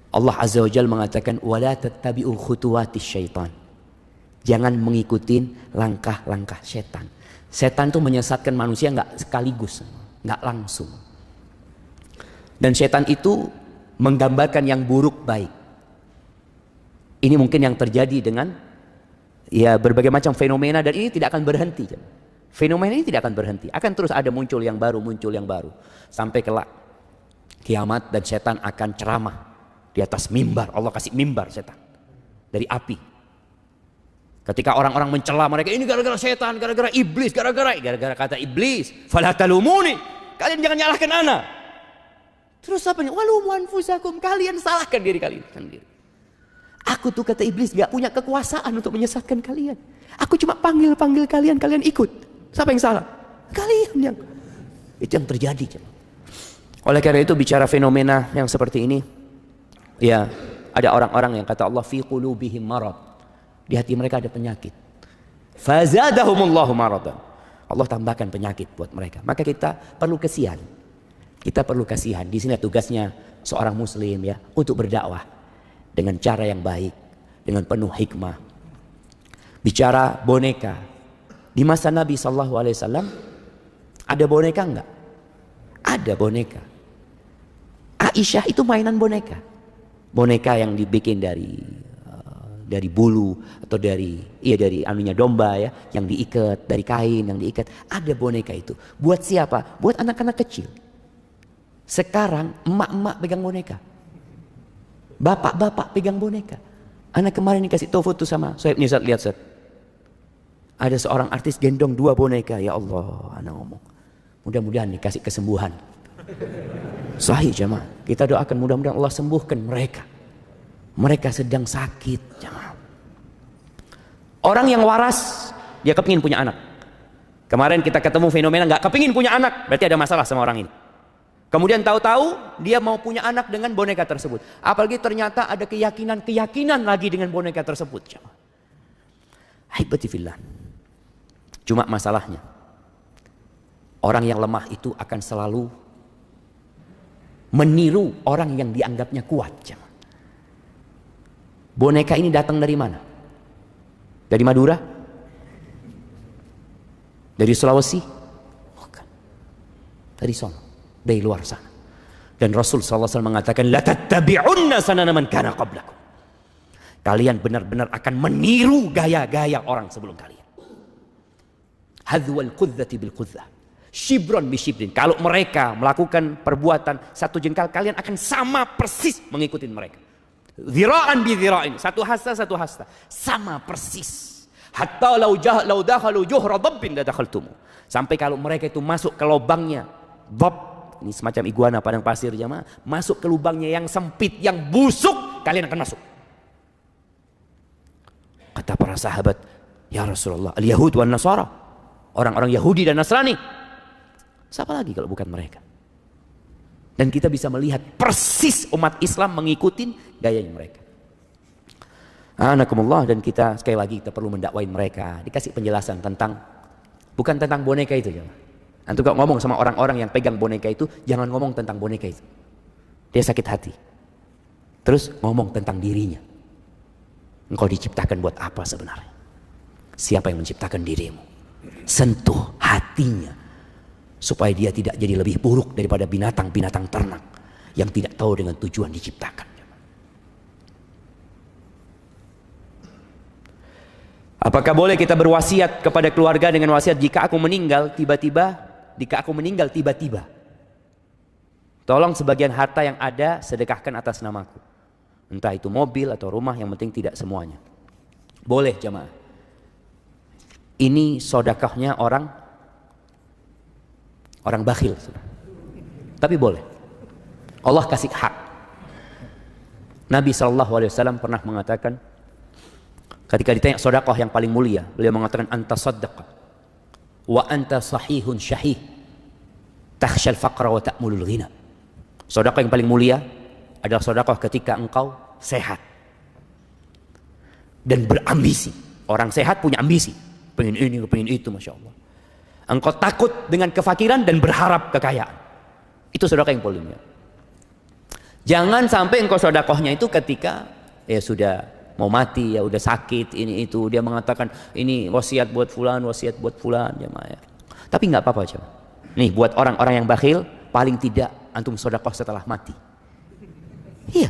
Allah Azza wa Jalla mengatakan wala tattabi'u khutuwatis syaitan. Jangan mengikuti langkah-langkah setan. Setan itu menyesatkan manusia gak sekaligus, gak langsung. Dan setan itu menggambarkan yang buruk baik. Ini mungkin yang terjadi dengan ya berbagai macam fenomena, dan ini tidak akan berhenti. Fenomena ini tidak akan berhenti, akan terus ada muncul yang baru sampai kelak kiamat dan setan akan ceramah di atas mimbar. Allah kasih mimbar setan dari api. Ketika orang-orang mencela mereka, ini gara-gara setan, gara-gara iblis, gara-gara kata iblis, fala talumuni, kalian jangan nyalahkan ana. Terus apa nih? Walumu anfusakum, kalian salahkan diri kalian sendiri. Aku tuh kata iblis gak punya kekuasaan untuk menyesatkan kalian. Aku cuma panggil kalian, kalian ikut. Siapa yang salah? Kalian yang. Itu yang terjadi. Oleh karena itu bicara fenomena yang seperti ini, ya ada orang-orang yang kata Allah fi qulubihim marad. Di hati mereka ada penyakit. Fazadahumullahu maradan. Allah tambahkan penyakit buat mereka. Maka kita perlu kasihan. Kita perlu kasihan. Di sini tugasnya seorang muslim ya untuk berdakwah dengan cara yang baik, dengan penuh hikmah. Bicara boneka, di masa Nabi SAW ada boneka enggak? Ada boneka. Aisyah itu mainan boneka. Boneka yang dibikin dari bulu atau dari anunya domba ya, yang diikat dari kain yang diikat. Ada boneka itu. Buat siapa? Buat anak-anak kecil. Sekarang emak-emak pegang boneka, bapak-bapak pegang boneka, Anak kemarin dikasih tahu foto sama Sohib nih, lihat Ustaz. Ada seorang artis gendong 2 boneka. Ya Allah, anak ngomong, mudah-mudahan dikasih kesembuhan. Sahih jamaah. Kita doakan mudah-mudahan Allah sembuhkan mereka. Mereka sedang sakit jamaah. Orang yang waras, dia kepingin punya anak. Kemarin kita ketemu fenomena nggak kepingin punya anak, berarti ada masalah sama orang ini. Kemudian tahu-tahu dia mau punya anak dengan boneka tersebut. Apalagi ternyata ada keyakinan lagi dengan boneka tersebut. Haibati fillah. Cuma masalahnya, orang yang lemah itu akan selalu meniru orang yang dianggapnya kuat. Boneka ini datang dari mana? Dari Madura? Dari Sulawesi? Bukan. Dari sono. Dari luar sana. Dan Rasul SAW mengatakan, la tattabi'unna sanana man kana qablakum. Kalian benar-benar akan meniru gaya-gaya orang sebelum kalian. Hadwal qudzati bil qudzah, shibron bi shibrin. Kalau mereka melakukan perbuatan 1 jengkal, kalian akan sama persis mengikuti mereka. Dhira'an bi dhira'in, 1 hasta 1 hasta, sama persis. Hatta law dakhalu juhra dabbin la dakhaltum. Sampai kalau mereka itu masuk ke lubangnya dab, ini semacam iguana padang pasir jamaah, masuk ke lubangnya yang sempit, yang busuk, kalian akan masuk. Kata para sahabat, ya Rasulullah, al-Yahud wan Nasara, orang-orang Yahudi dan Nasrani, siapa lagi kalau bukan mereka? Dan kita bisa melihat persis umat Islam mengikuti gayanya mereka. Anakumullah. Dan kita sekali lagi kita perlu mendakwain mereka, dikasih penjelasan tentang, bukan tentang boneka itu jamaah. Antum kalau ngomong sama orang-orang yang pegang boneka itu, jangan ngomong tentang boneka itu. Dia sakit hati. Terus ngomong tentang dirinya. Engkau diciptakan buat apa sebenarnya? Siapa yang menciptakan dirimu? Sentuh hatinya, supaya dia tidak jadi lebih buruk daripada binatang-binatang ternak yang tidak tahu dengan tujuan diciptakan. Apakah boleh kita berwasiat kepada keluarga dengan wasiat, jika aku meninggal tiba-tiba, tolong sebagian harta yang ada sedekahkan atas namaku. Entah itu mobil atau rumah, yang penting tidak semuanya. Boleh jamaah. Ini sedekahnya orang bakhil. Tapi boleh. Allah kasih hak. Nabi SAW pernah mengatakan, ketika ditanya sedekah yang paling mulia, beliau mengatakan, anta sadaqah wa anta sahihun syahih takhshal faqra wa ta'mulul ghina. Sedekah yang paling mulia adalah sedekah ketika engkau sehat dan berambisi. Orang sehat punya ambisi, pengen ini, pengen itu, masya Allah. Engkau takut dengan kefakiran dan berharap kekayaan. Itu sedekah yang paling mulia. Jangan sampai engkau sedekahnya itu ketika ya sudah mau mati, ya udah sakit, ini itu, dia mengatakan ini wasiat buat fulan, wasiat buat fulan, jemaah ya. Tapi nggak apa-apa jemaah. Nih buat orang-orang yang bakhil, paling tidak antum sedekah setelah mati. Iya,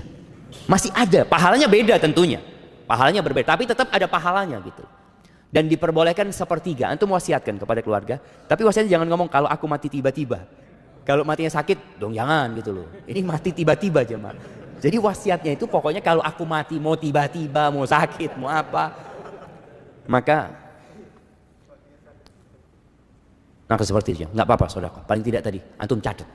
masih ada, pahalanya beda tentunya, pahalanya berbeda, tapi tetap ada pahalanya gitu. Dan diperbolehkan sepertiga, antum wasiatkan kepada keluarga, tapi wasiatnya jangan ngomong kalau aku mati tiba-tiba. Kalau matinya sakit, dong jangan gitu loh. Ini mati tiba-tiba jemaah. Jadi wasiatnya itu pokoknya kalau aku mati mau tiba-tiba, mau sakit, mau apa, maka seperti itu. Nggak apa-apa sedekah. Paling tidak tadi antum catat.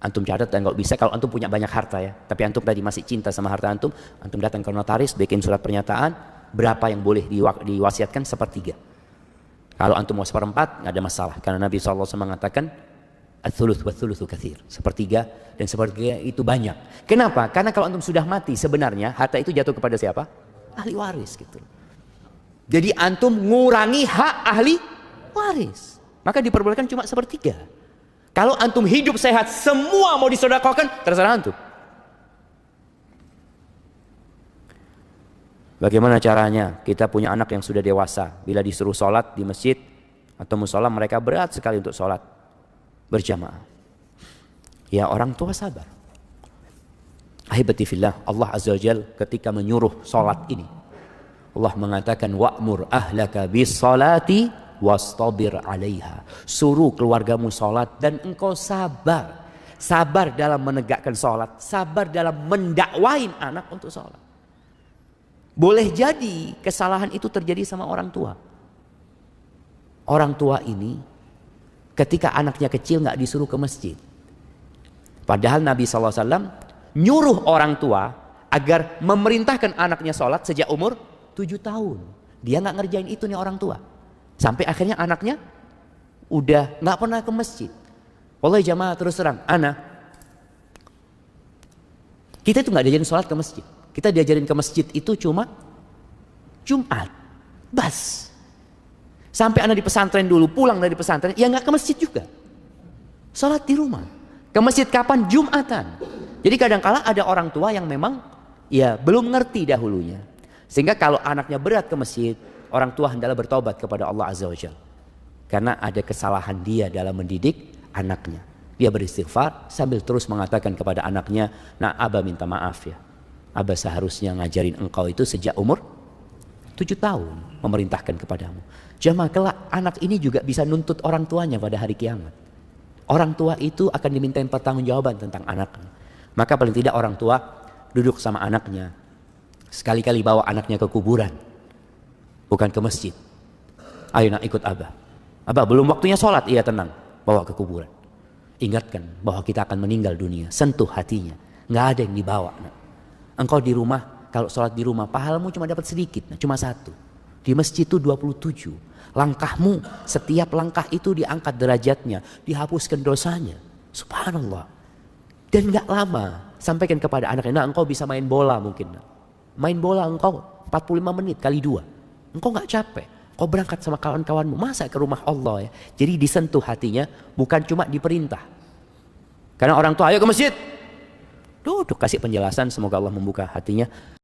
Antum catat, dan kalau bisa kalau antum punya banyak harta ya, tapi antum tadi masih cinta sama harta antum datang ke notaris, bikin surat pernyataan berapa yang boleh diwasiatkan, sepertiga. Kalau antum mau seperempat nggak ada masalah, karena Nabi SAW mengatakan ats-tsuluts wa ats-tsulutsu katsir, sepertiga dan sepertiga itu banyak. Kenapa? Karena kalau antum sudah mati sebenarnya harta itu jatuh kepada siapa? Ahli waris gitu. Jadi antum ngurangi hak ahli waris, maka diperbolehkan cuma sepertiga. Kalau antum hidup sehat semua mau disedekahkan, terserah antum. Bagaimana caranya? Kita punya anak yang sudah dewasa, bila disuruh sholat di masjid atau musola, mereka berat sekali untuk sholat berjamaah. Ya orang tua sabar. Ahibati fillah, Allah Azza wa Jalla ketika menyuruh sholat ini, Allah mengatakan wa'mur ahlaka bis salati wastabir 'alaiha. Suruh keluargamu sholat dan engkau sabar. Sabar dalam menegakkan sholat, sabar dalam mendakwain anak untuk sholat. Boleh jadi kesalahan itu terjadi sama orang tua. Orang tua ini ketika anaknya kecil nggak disuruh ke masjid. Padahal Nabi SAW nyuruh orang tua agar memerintahkan anaknya sholat sejak umur 7 tahun. Dia nggak ngerjain itu nih orang tua. Sampai akhirnya anaknya udah nggak pernah ke masjid. Wallahi jamaah terus terang, kita tuh nggak diajarin sholat ke masjid. Kita diajarin ke masjid itu cuma Jumat, bas. Sampai anak di pesantren dulu, pulang dari pesantren, ya nggak ke masjid juga. Sholat di rumah. Ke masjid kapan? Jumatan. Jadi kadang-kala ada orang tua yang memang ya belum ngerti dahulunya. Sehingga kalau anaknya berat ke masjid, orang tua hendaklah bertobat kepada Allah Azza wa Jalla. Karena ada kesalahan dia dalam mendidik anaknya. Dia beristighfar sambil terus mengatakan kepada anaknya, nah Abah minta maaf ya. Abah seharusnya ngajarin engkau itu sejak umur 7 tahun, memerintahkan kepadamu. Jamaah kelak anak ini juga bisa nuntut orang tuanya pada hari kiamat. Orang tua itu akan dimintain pertanggungjawaban tentang anaknya. Maka paling tidak orang tua duduk sama anaknya. Sekali-kali bawa anaknya ke kuburan. Bukan ke masjid. Ayo nak ikut Abah. Abah belum waktunya sholat, iya tenang. Bawa ke kuburan. Ingatkan bahwa kita akan meninggal dunia. Sentuh hatinya. Nggak ada yang dibawa. Nak. Engkau di rumah, kalau sholat di rumah, pahalamu cuma dapat sedikit. Nak. Cuma 1. Di masjid itu 27. Langkahmu, setiap langkah itu diangkat derajatnya. Dihapuskan dosanya. Subhanallah. Dan nggak lama. Sampaikan kepada anaknya, nah engkau bisa main bola mungkin. Nak. Main bola engkau 45 menit kali 2. Engkau nggak capek. Kau berangkat sama kawan-kawanmu, masa ke rumah Allah ya. Jadi disentuh hatinya, bukan cuma diperintah. Karena orang tua, ayo ke masjid. Duduk kasih penjelasan, semoga Allah membuka hatinya.